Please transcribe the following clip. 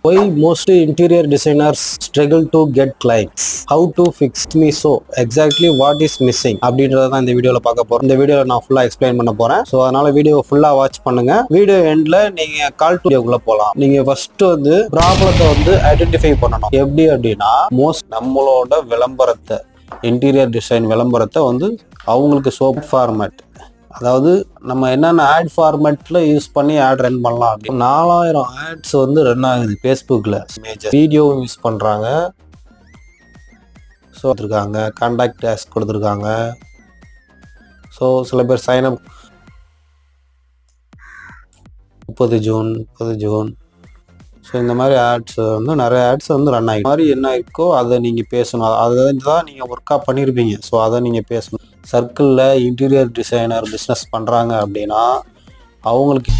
Why most interior designers struggle to get clients? How to fix me so? Exactly what is missing? அப்படின்றத தான் இந்த வீடியோல பார்க்க போறோம். இந்த வீடியோல நான் ஃபுல்லா எக்ஸ்பிளைன் பண்ண போறேன். ஸோ அதனால வீடியோ ஃபுல்லா வாட்ச் பண்ணுங்க. வீடியோ எண்ட்ல நீங்க கால் டு வீடியோக்குள்ள போகலாம். நீங்க ஃபர்ஸ்ட் வந்து ப்ராப்ளத்தை வந்து ஐடென்டிஃபை பண்ணணும். எப்படி அப்படின்னா நம்மளோட விளம்பரத்தை இன்டீரியர் டிசைன் விளம்பரத்தை வந்து அவங்களுக்கு சோப் ஃபார்மேட், அதாவது நம்ம என்னென்ன ஆட் ஃபார்மேட்டில் யூஸ் பண்ணி ஆட் ரன் பண்ணலாம் அப்படின்னு 4000 ஆட்ஸ் வந்து ரன் ஆகுது ஃபேஸ்புக்கில். மேஜர் வீடியோ யூஸ் பண்ணுறாங்க, ஸோ கொடுத்துருக்காங்க, கான்டாக்ட் டேஸ் கொடுத்துருக்காங்க. ஸோ சில பேர் சைனப் 30 ஜூன். ஸோ இந்த மாதிரி ஆட்ஸ் வந்து நிறைய ஆட்ஸ் வந்து ரன் ஆகிடும். மாதிரி என்ன இருக்கோ அதை நீங்கள் பேசணும். அதை தான் நீங்கள் ஒர்க்காக பண்ணியிருப்பீங்க. ஸோ அதை நீங்கள் பேசணும். சர்க்கிளில் இன்டீரியர் டிசைனர் பிஸ்னஸ் பண்ணுறாங்க அப்படின்னா அவங்களுக்கு